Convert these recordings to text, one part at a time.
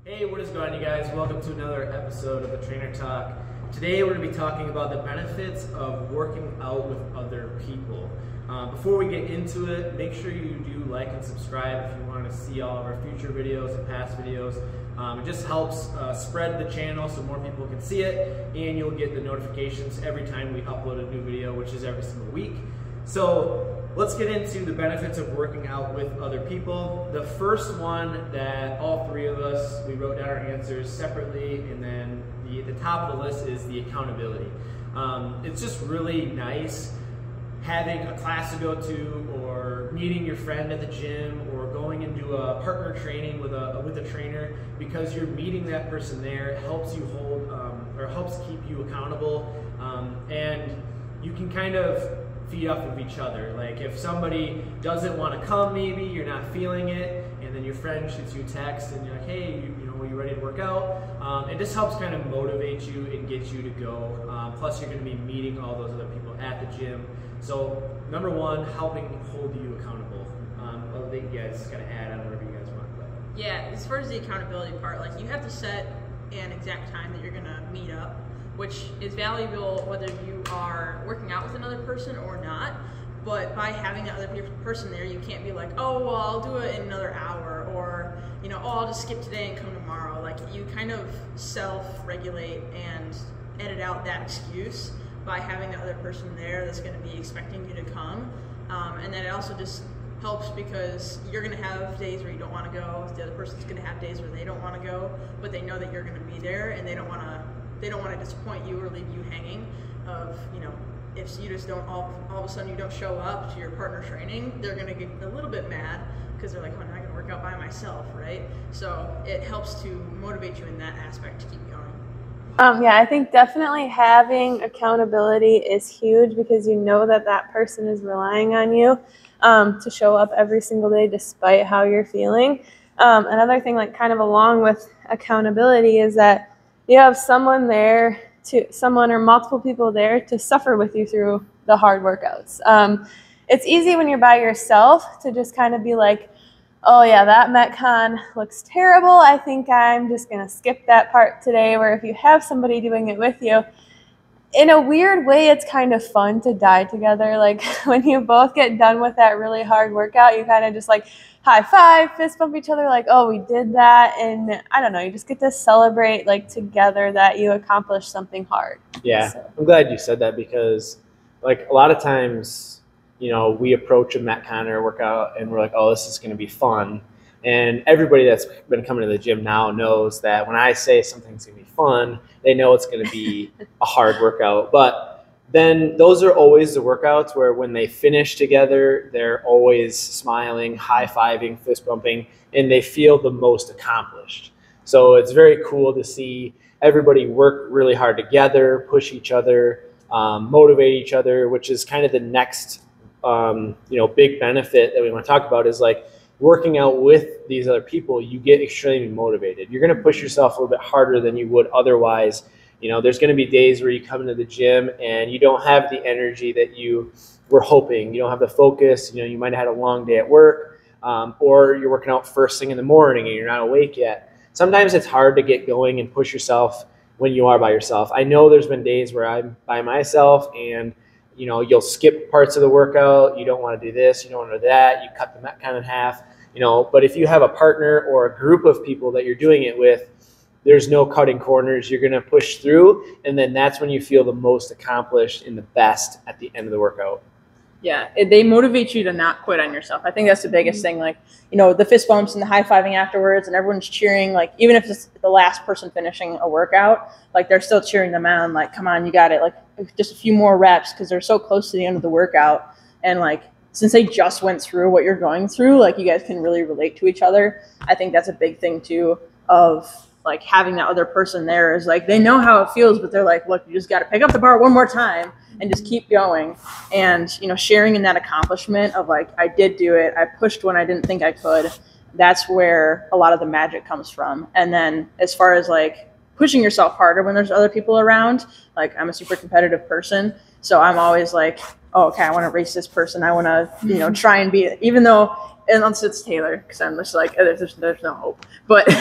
Hey, what is going on, you guys? Welcome to another episode of the Trainer Talk. Today we're going to be talking about the benefits of working out with other people. Before we get into it, make sure you do like and subscribe if you want to see all of our future videos and past videos. It just helps spread the channel so more people can see it, and you'll get the notifications every time we upload a new video, which is every single week. So let's get into the benefits of working out with other people. The first one that all three of us, we wrote down our answers separately, and then the top of the list is the accountability. It's just really nice having a class to go to, or meeting your friend at the gym, or going into a partner training with a trainer, because you're meeting that person there. It helps you hold, or helps keep you accountable, and you can kind of feed off of each other. Like if somebody doesn't want to come, maybe you're not feeling it, and then your friend shoots you a text and you're like, hey, are you ready to work out? It just helps kind of motivate you and get you to go. Plus you're going to be meeting all those other people at the gym. So number one, helping hold you accountable. I think you guys got to add on whatever you guys want. Yeah, as far as the accountability part, like you have to set an exact time that you're going to meet up, which is valuable whether you are working out with another person or not. But by having that other person there, you can't be like, oh, well, I'll do it in another hour, or, oh, I'll just skip today and come tomorrow. Like, you kind of self-regulate and edit out that excuse by having the other person there that's going to be expecting you to come. And then it also just helps because you're going to have days where you don't want to go. The other person's going to have days where they don't want to go, but they know that you're going to be there, and they don't want to disappoint you or leave you hanging of, if you just don't all of a sudden you don't show up to your partner training, they're going to get a little bit mad because they're like, oh, now I can work out by myself, right? So it helps to motivate you in that aspect to keep going. Yeah, I think definitely having accountability is huge because you know that that person is relying on you to show up every single day despite how you're feeling. Another thing, like kind of along with accountability, is that you have someone or multiple people there to suffer with you through the hard workouts. It's easy when you're by yourself to just kind of be like, oh yeah, that Metcon looks terrible. I think I'm just going to skip that part today. Where if you have somebody doing it with you, in a weird way, it's kind of fun to die together. Like when you both get done with that really hard workout, you kind of just like high five, fist bump each other like, oh, we did that. And I don't know, you just get to celebrate like together that you accomplished something hard. Yeah, So. I'm glad you said that because like a lot of times, we approach a Metcon or workout and we're like, oh, this is going to be fun. And everybody that's been coming to the gym now knows that when I say something's going to be fun, they know it's going to be a hard workout. But then those are always the workouts where when they finish together, they're always smiling, high-fiving, fist bumping, and they feel the most accomplished. So it's very cool to see everybody work really hard together, push each other, motivate each other, which is kind of the next big benefit that we want to talk about is like working out with these other people. You get extremely motivated. You're going to push yourself a little bit harder than you would otherwise. There's going to be days where you come into the gym and you don't have the energy that you were hoping. You don't have the focus. You might have had a long day at work, or you're working out first thing in the morning and you're not awake yet. Sometimes it's hard to get going and push yourself when you are by yourself. I know there's been days where I'm by myself and you'll skip parts of the workout. You don't want to do this. You don't want to do that. You cut the Metcon in half. But if you have a partner or a group of people that you're doing it with, there's no cutting corners. You're going to push through, and then that's when you feel the most accomplished and the best at the end of the workout. Yeah, they motivate you to not quit on yourself. I think that's the biggest thing. Like, the fist bumps and the high-fiving afterwards, and everyone's cheering. Like, even if it's the last person finishing a workout, like, they're still cheering them on. Like, come on, you got it. Like, just a few more reps because they're so close to the end of the workout. And, like, since they just went through what you're going through, like, you guys can really relate to each other. I think that's a big thing, too, of like having that other person there is like, they know how it feels, but they're like, look, you just got to pick up the bar one more time and just keep going. And, sharing in that accomplishment of like, I did do it. I pushed when I didn't think I could. That's where a lot of the magic comes from. And then as far as like pushing yourself harder when there's other people around, like I'm a super competitive person. So I'm always like, oh, okay, I want to race this person. I want to, try and beat it. Even though unless it's Taylor, because I'm just like, there's no hope. But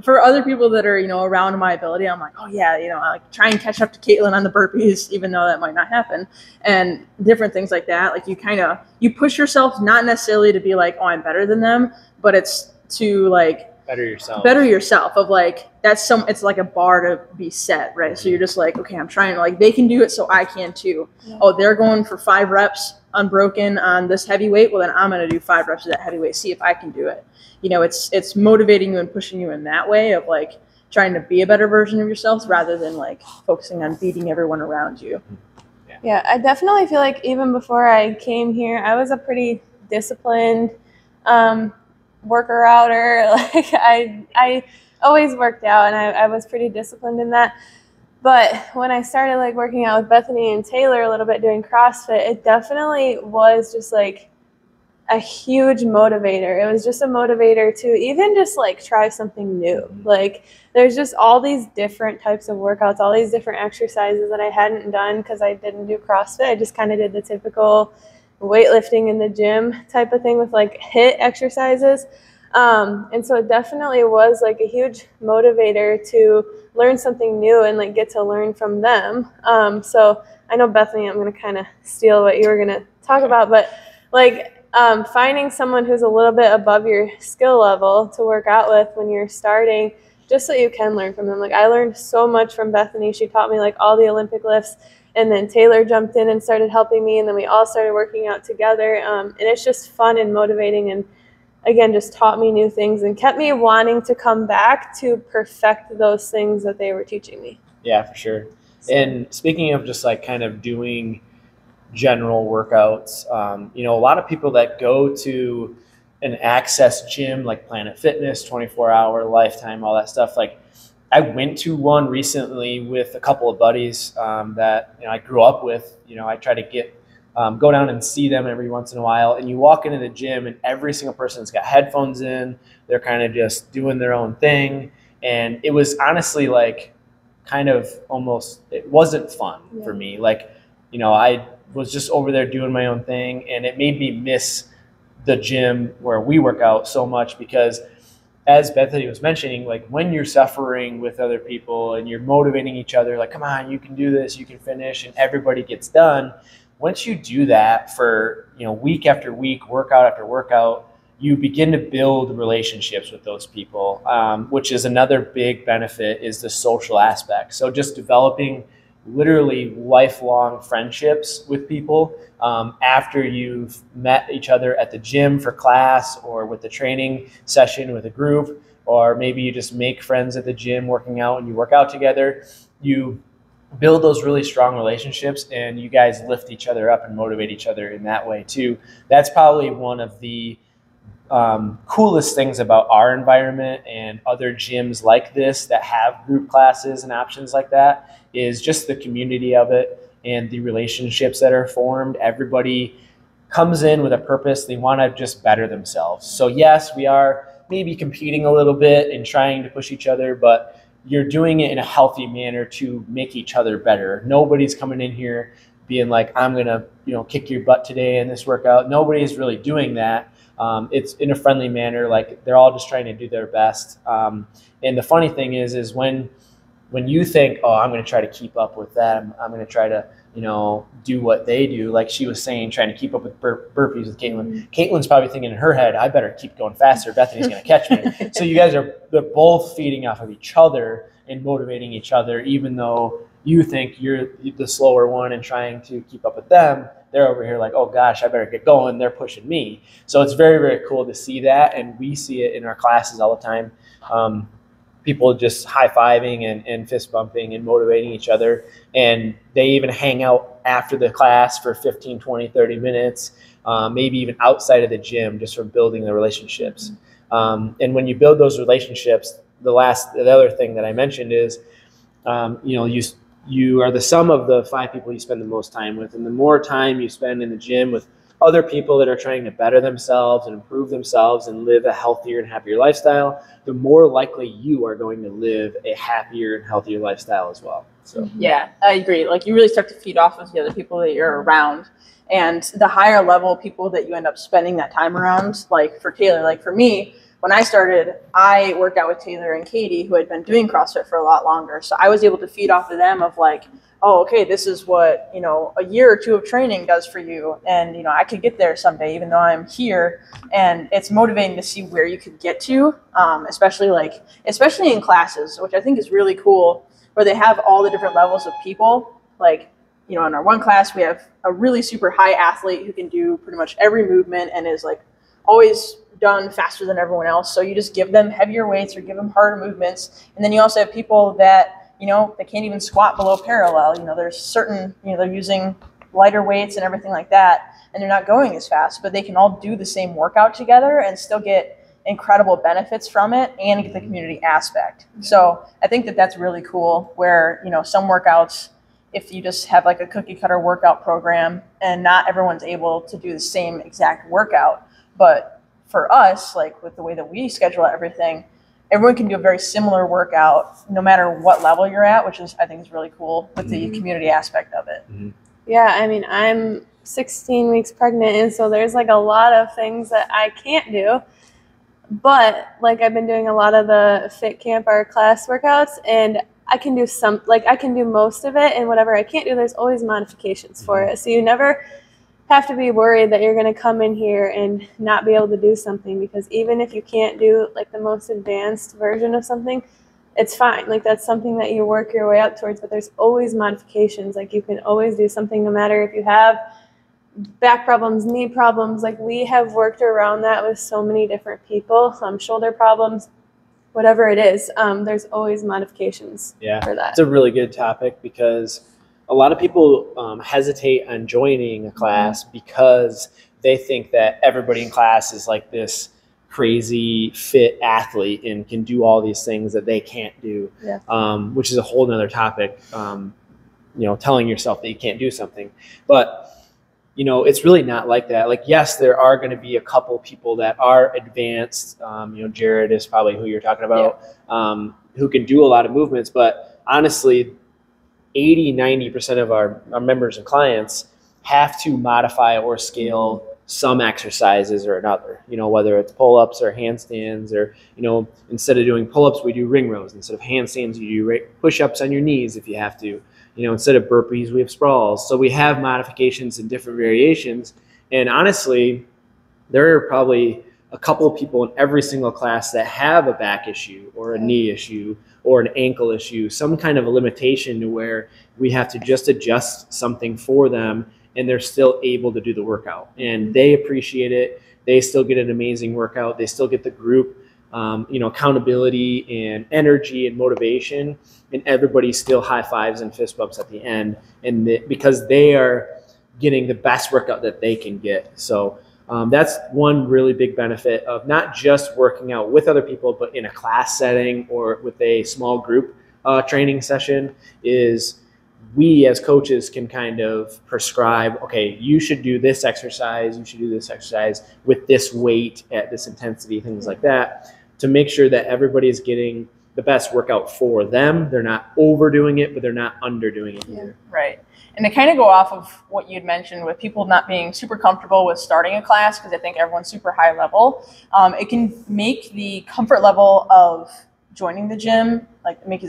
for other people that are, around my ability, I'm like, oh yeah, I like try and catch up to Caitlin on the burpees, even though that might not happen, and different things like that. Like you push yourself, not necessarily to be like, oh, I'm better than them, but it's to like better yourself of like, it's like a bar to be set, right? So you're just like, okay, I'm trying to, like, they can do it, so I can too. Yeah. Oh, they're going for 5 reps unbroken on this heavyweight. Well, then I'm going to do 5 reps of that heavyweight, see if I can do it. It's motivating you and pushing you in that way of like trying to be a better version of yourself rather than like focusing on beating everyone around you. Yeah, I definitely feel like even before I came here, I was a pretty disciplined worker outer. Like I always worked out, and I was pretty disciplined in that. But when I started like working out with Bethany and Taylor a little bit doing CrossFit, it definitely was just like a huge motivator. It was just a motivator to even just like try something new. Like there's just all these different types of workouts, all these different exercises that I hadn't done because I didn't do CrossFit. I just kind of did the typical weightlifting in the gym type of thing with like HIIT exercises. And so it definitely was like a huge motivator to learn something new and like get to learn from them. So I know, Bethany, I'm going to kind of steal what you were going to talk about, but like finding someone who's a little bit above your skill level to work out with when you're starting, just so you can learn from them. Like I learned so much from Bethany. She taught me like all the Olympic lifts. And then Taylor jumped in and started helping me, and then we all started working out together. And it's just fun and motivating, and again, just taught me new things and kept me wanting to come back to perfect those things that they were teaching me. Yeah, for sure. And speaking of just like kind of doing general workouts, a lot of people that go to an access gym like Planet Fitness, 24-hour, Lifetime, all that stuff, like I went to one recently with a couple of buddies that I grew up with. I try to go down and see them every once in a while. And you walk into the gym, and every single person's got headphones in. They're kind of just doing their own thing. And it was honestly like kind of almost, it wasn't fun for me. Like, I was just over there doing my own thing, and it made me miss the gym where we work out so much because, as Bethany was mentioning, like when you're suffering with other people and you're motivating each other, like, come on, you can do this, you can finish, and everybody gets done. Once you do that for, week after week, workout after workout, you begin to build relationships with those people, which is another big benefit, is the social aspect. So just developing literally lifelong friendships with people after you've met each other at the gym for class or with the training session with a group, or maybe you just make friends at the gym working out and you work out together. You build those really strong relationships, and you guys lift each other up and motivate each other in that way too. That's probably one of the coolest things about our environment and other gyms like this that have group classes and options like that, is just the community of it and the relationships that are formed. Everybody comes in with a purpose. They want to just better themselves. So yes, we are maybe competing a little bit and trying to push each other, but you're doing it in a healthy manner to make each other better. Nobody's coming in here being like, I'm going to, kick your butt today in this workout. Nobody's really doing that. It's in a friendly manner. Like they're all just trying to do their best. And the funny thing is when you think, oh, I'm going to try to keep up with them, I'm going to try to, do what they do. Like she was saying, trying to keep up with burpees with Caitlin. Caitlin's probably thinking in her head, I better keep going faster. Bethany's going to catch me. So you guys they're both feeding off of each other and motivating each other, even though you think you're the slower one and trying to keep up with them. They're over here like, oh gosh, I better get going. They're pushing me. So it's very, very cool to see that. And we see it in our classes all the time. People just high-fiving and fist bumping and motivating each other. And they even hang out after the class for 15, 20, 30 minutes, maybe even outside of the gym, just from building the relationships. And when you build those relationships, the other thing that I mentioned is, you are the sum of the 5 people you spend the most time with. And the more time you spend in the gym with other people that are trying to better themselves and improve themselves and live a healthier and happier lifestyle, the more likely you are going to live a happier and healthier lifestyle as well. So Yeah, I agree. Like you really start to feed off of the other people that you're around. And the higher level people that you end up spending that time around, like for Taylor, like for me, when I started, I worked out with Taylor and Katie, who had been doing CrossFit for a lot longer. So I was able to feed off of them of like, oh, okay, this is what, a year or two of training does for you. And, I could get there someday, even though I'm here. And it's motivating to see where you could get to, especially in classes, which I think is really cool, where they have all the different levels of people. Like, in our one class, we have a really super high athlete who can do pretty much every movement and is like always done faster than everyone else. So you just give them heavier weights or give them harder movements. And then you also have people that, they can't even squat below parallel. There's certain, they're using lighter weights and everything like that, and they're not going as fast, but they can all do the same workout together and still get incredible benefits from it and get the community aspect. So I think that that's really cool where, some workouts, if you just have like a cookie cutter workout program and not everyone's able to do the same exact workout, but for us, like with the way that we schedule everything, everyone can do a very similar workout no matter what level you're at, which is, I think, is really cool with the community aspect of it. Yeah, I mean, I'm 16 weeks pregnant, and so there's like a lot of things that I can't do. But like I've been doing a lot of the Fit Camp, our class workouts, and I can do I can do most of it, and whatever I can't do, there's always modifications for it. So you never have to be worried that you're going to come in here and not be able to do something, because even if you can't do like the most advanced version of something, it's fine. Like that's something that you work your way up towards, but there's always modifications. Like you can always do something no matter if you have back problems, knee problems. Like we have worked around that with so many different people, shoulder problems, whatever it is, there's always modifications for that. It's a really good topic because a lot of people hesitate on joining a class because they think that everybody in class is like this crazy fit athlete and can do all these things that they can't do, which is a whole nother topic, telling yourself that you can't do something. But it's really not like that. Like, yes, there are going to be a couple people that are advanced. Jared is probably who you're talking about, who can do a lot of movements. But honestly, 80-90% of our members and clients have to modify or scale some exercises or another, whether it's pull-ups or handstands, or, instead of doing pull-ups, we do ring rows. Instead of handstands, you do push-ups on your knees if you have to. Instead of burpees, we have sprawls. So we have modifications and different variations. And honestly, there are probably a couple of people in every single class that have a back issue or a knee issue or an ankle issue, some kind of a limitation to where we have to just adjust something for them and they're still able to do the workout. And they appreciate it. They still get an amazing workout. They still get the group accountability and energy and motivation, and everybody still high fives and fist bumps at the end, and because they are getting the best workout that they can get. So that's one really big benefit of not just working out with other people, but in a class setting or with a small group training session, is we as coaches can kind of prescribe, okay, you should do this exercise, you should do this exercise with this weight at this intensity, things like that, to make sure that everybody is getting the best workout for them. They're not overdoing it, but they're not underdoing it either. Right. And to kind of go off of what you'd mentioned with people not being super comfortable with starting a class, because I think everyone's super high level, it can make the comfort level of joining the gym, like makes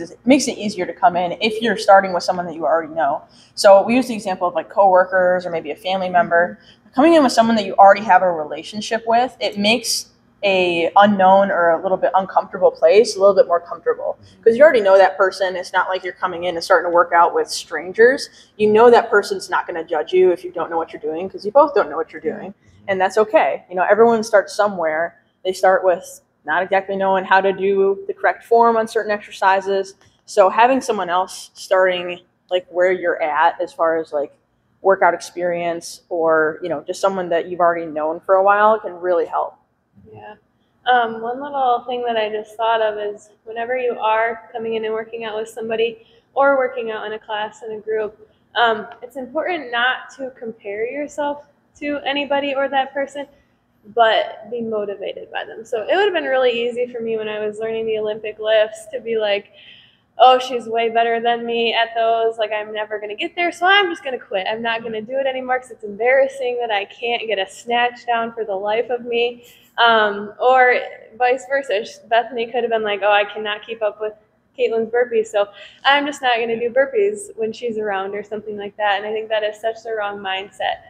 it easier to come in if you're starting with someone that you already know. So we use the example of like coworkers or maybe a family member. Coming in with someone that you already have a relationship with, it makes a unknown or a little bit uncomfortable place a little bit more comfortable, because you already know that person. It's not like you're coming in and starting to work out with strangers. You know that person's not going to judge you if you don't know what you're doing, because you both don't know what you're doing, and that's okay. Everyone starts somewhere. They start with not exactly knowing how to do the correct form on certain exercises. So having someone else starting like where you're at as far as like workout experience, or just someone that you've already known for a while, can really help. Yeah. One little thing that I just thought of is whenever you are coming in and working out with somebody or working out in a class in a group, it's important not to compare yourself to anybody or that person, but be motivated by them. So it would have been really easy for me when I was learning the Olympic lifts to be like, oh, she's way better than me at those, like I'm never going to get there, so I'm just going to quit. I'm not going to do it anymore because it's embarrassing that I can't get a snatch down for the life of me. Or vice versa. Bethany could have been like, oh, I cannot keep up with Caitlin's burpees, so I'm just not going to do burpees when she's around or something like that. And I think that is such the wrong mindset.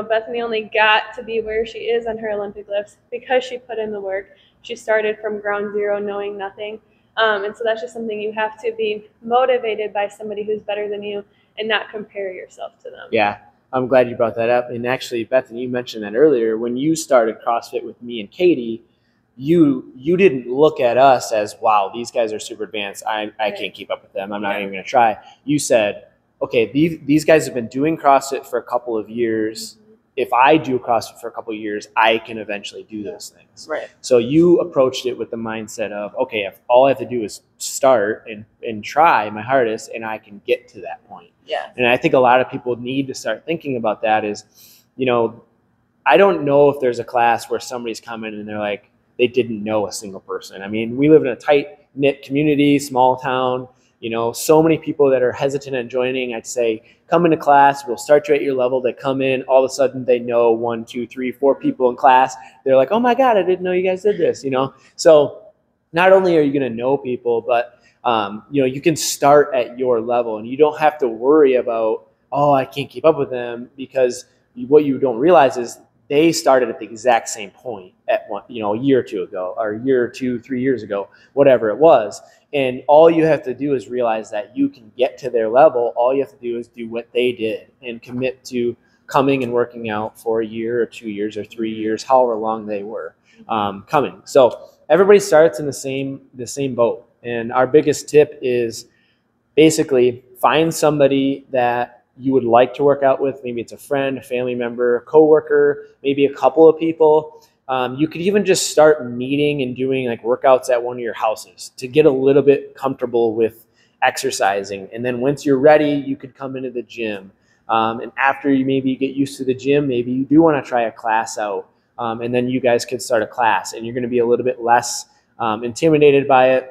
Bethany only got to be where she is on her Olympic lifts because she put in the work. She started from ground zero knowing nothing. And so that's just something you have to be motivated by somebody who's better than you and not compare yourself to them. Yeah, I'm glad you brought that up. And actually, Bethany, you mentioned that earlier. When you started CrossFit with me and Katie, you didn't look at us as, wow, these guys are super advanced. I can't keep up with them. I'm not even going to try. You said, okay, these guys have been doing CrossFit for a couple of years. Mm-hmm. If I do CrossFit for a couple of years, I can eventually do those things. Right. So you approached it with the mindset of, okay, if all I have to do is start and try my hardest, and I can get to that point. Yeah. And I think a lot of people need to start thinking about that is, I don't know if there's a class where somebody's coming and they're like, they didn't know a single person. I mean, we live in a tight-knit community, small town, so many people that are hesitant on joining. I'd say, come into class, we'll start you at your level. They come in, all of a sudden they know 1, 2, 3, 4 people in class. They're like, oh my God, I didn't know you guys did this, So not only are you going to know people, but you can start at your level and you don't have to worry about, oh, I can't keep up with them, because what you don't realize is they started at the exact same point at a year or two ago, or a year or 2, 3 years ago, whatever it was. And all you have to do is realize that you can get to their level. All you have to do is do what they did and commit to coming and working out for a year or 2 years or 3 years, however long they were coming. So everybody starts in the same boat. And our biggest tip is basically find somebody that you would like to work out with. Maybe it's a friend, a family member, a coworker, maybe a couple of people. You could even just start meeting and doing like workouts at one of your houses to get a little bit comfortable with exercising. And then once you're ready, you could come into the gym. And after you maybe get used to the gym, maybe you do want to try a class out. And then you guys could start a class and you're going to be a little bit less intimidated by it.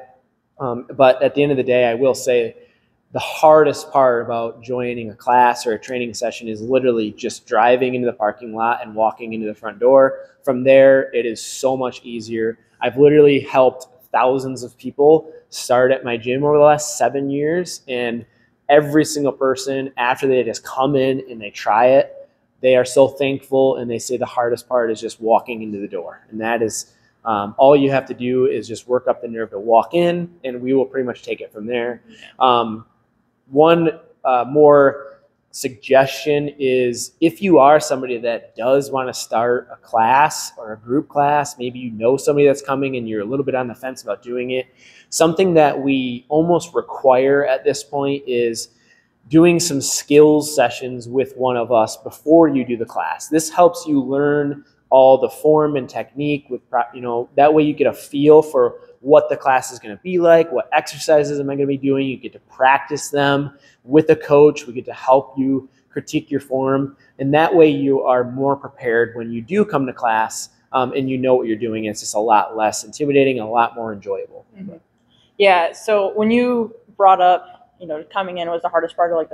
But at the end of the day, I will say, the hardest part about joining a class or a training session is literally just driving into the parking lot and walking into the front door. From there, it is so much easier. I've literally helped thousands of people start at my gym over the last 7 years, and every single person, after they just come in and they try it, they are so thankful, and they say the hardest part is just walking into the door. And that is all you have to do is just work up the nerve to walk in, and we will pretty much take it from there. One more suggestion is, if you are somebody that does want to start a class or a group class, maybe you know somebody that's coming and you're a little bit on the fence about doing it, something that we almost require at this point is doing some skills sessions with one of us before you do the class. This helps you learn all the form and technique that way you get a feel for what the class is going to be like, what exercises am I going to be doing. You get to practice them with a coach. We get to help you critique your form. And that way you are more prepared when you do come to class and you know what you're doing. It's just a lot less intimidating and a lot more enjoyable. Mm-hmm. Yeah. So when you brought up, coming in was the hardest part, or like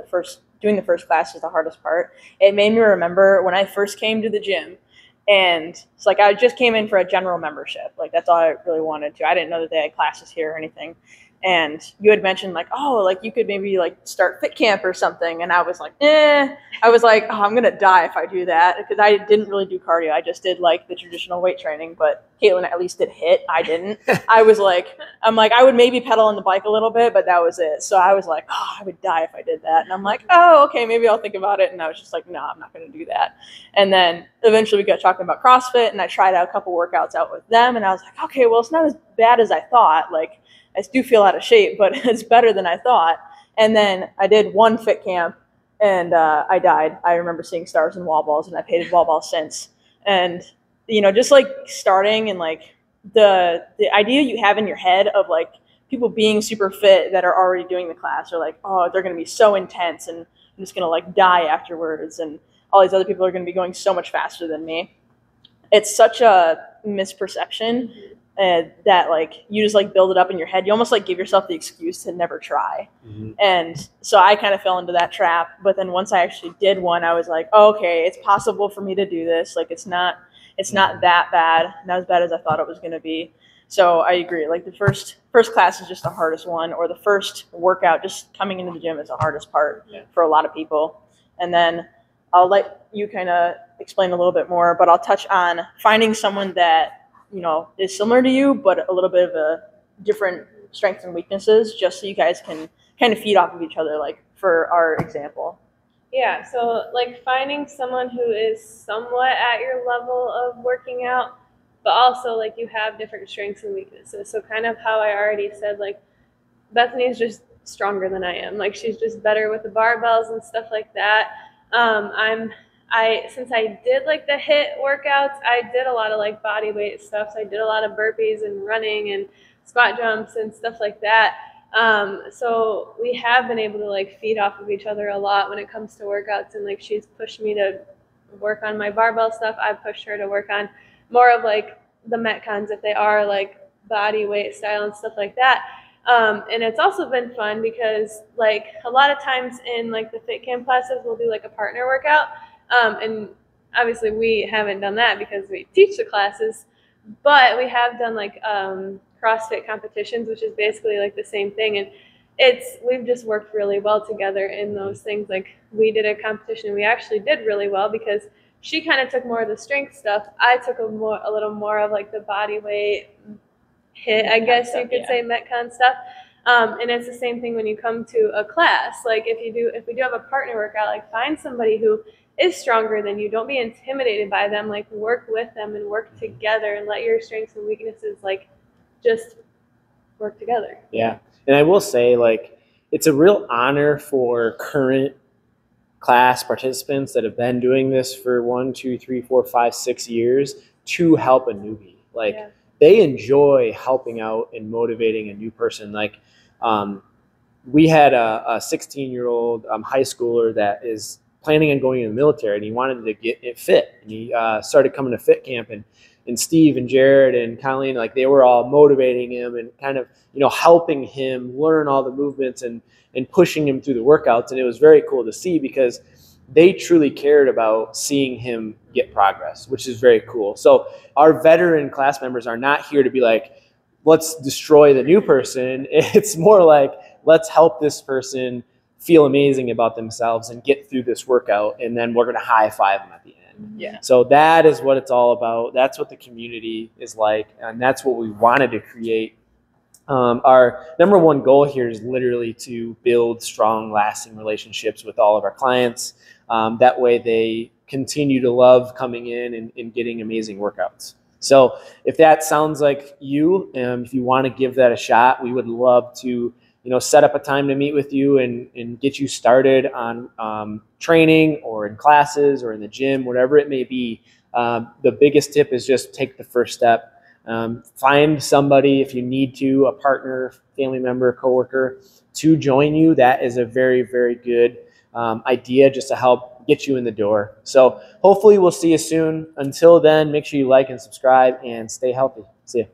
doing the first class was the hardest part, it made me remember when I first came to the gym. And it's like I just came in for a general membership. Like that's all I really wanted to. I didn't know that they had classes here or anything. And you had mentioned like, oh, like you could maybe like start fit camp or something. And I was like, I was like, oh, I'm going to die if I do that, because I didn't really do cardio. I just did like the traditional weight training, but Caitlin at least did HIIT. I didn't. I would maybe pedal on the bike a little bit, but that was it. So I was like, oh, I would die if I did that. And I'm like, oh, okay, maybe I'll think about it. And I was just like, no, I'm not going to do that. And then eventually we got talking about CrossFit, and I tried out a couple workouts out with them. And I was like, okay, well, it's not as bad as I thought. Like, I do feel out of shape, but it's better than I thought. And then I did one fit camp, and I died. I remember seeing stars and wall balls, and I've hated wall balls since. And, just like starting and like the idea you have in your head of like people being super fit that are already doing the class, or like, oh, they're going to be so intense and I'm just going to like die afterwards. And all these other people are going to be going so much faster than me. It's such a misperception. And that like you just like build it up in your head. You almost like give yourself the excuse to never try. And so I kind of fell into that trap. But then once I actually did one, I was like, oh, okay, it's possible for me to do this. Like it's not that bad, not as bad as I thought it was going to be. So I agree. Like the first class is just the hardest one, or the first workout, just coming into the gym is the hardest part for a lot of people. And then I'll let you kind of explain a little bit more, but I'll touch on finding someone that, you know, is similar to you, but a little bit of a different strengths and weaknesses, just so you guys can kind of feed off of each other, like for our example. Yeah, so like finding someone who is somewhat at your level of working out, but also like you have different strengths and weaknesses. So kind of how I already said, like Bethany is just stronger than I am. Like she's just better with the barbells and stuff like that. Since I did like the HIIT workouts, I did a lot of like body weight stuff. So I did a lot of burpees and running and squat jumps and stuff like that. So we have been able to like feed off of each other a lot when it comes to workouts, and like she's pushed me to work on my barbell stuff. I've pushed her to work on more of like the Metcons if they are like body weight style and stuff like that. And it's also been fun because like a lot of times in like the fit camp classes, we'll do like a partner workout. And obviously we haven't done that because we teach the classes, but we have done like CrossFit competitions, which is basically like the same thing. And we've just worked really well together in those things. Like we did a competition and we actually did really well because she kind of took more of the strength stuff. I took a little more of like the body weight HIIT, I guess you could say, Metcon stuff. And it's the same thing when you come to a class. Like if we do have a partner workout, like find somebody who is stronger than you. Don't be intimidated by them. Like work with them and work together and let your strengths and weaknesses like just work together. Yeah. And I will say, like, it's a real honor for current class participants that have been doing this for 1, 2, 3, 4, 5, 6 years to help a newbie. Like they enjoy helping out and motivating a new person. Like we had a 16-year-old high schooler that is planning on going in the military, and he wanted to get it fit. And he started coming to fit camp, and Steve and Jared and Colleen, like they were all motivating him and kind of, you know, helping him learn all the movements and pushing him through the workouts. And it was very cool to see because they truly cared about seeing him get progress, which is very cool. So our veteran class members are not here to be like, let's destroy the new person. It's more like, let's help this person feel amazing about themselves and get through this workout, and then we're going to high five them at the end. Yeah. So that is what it's all about. That's what the community is like, and that's what we wanted to create. Our number one goal here is literally to build strong, lasting relationships with all of our clients. That way they continue to love coming in and getting amazing workouts. So if that sounds like you, if you want to give that a shot, we would love to, you know, set up a time to meet with you and get you started on training or in classes or in the gym, whatever it may be. The biggest tip is just take the first step. Find somebody, if you need to, a partner, family member, coworker, to join you. That is a very, very good idea just to help get you in the door. So hopefully we'll see you soon. Until then, make sure you like and subscribe and stay healthy. See ya.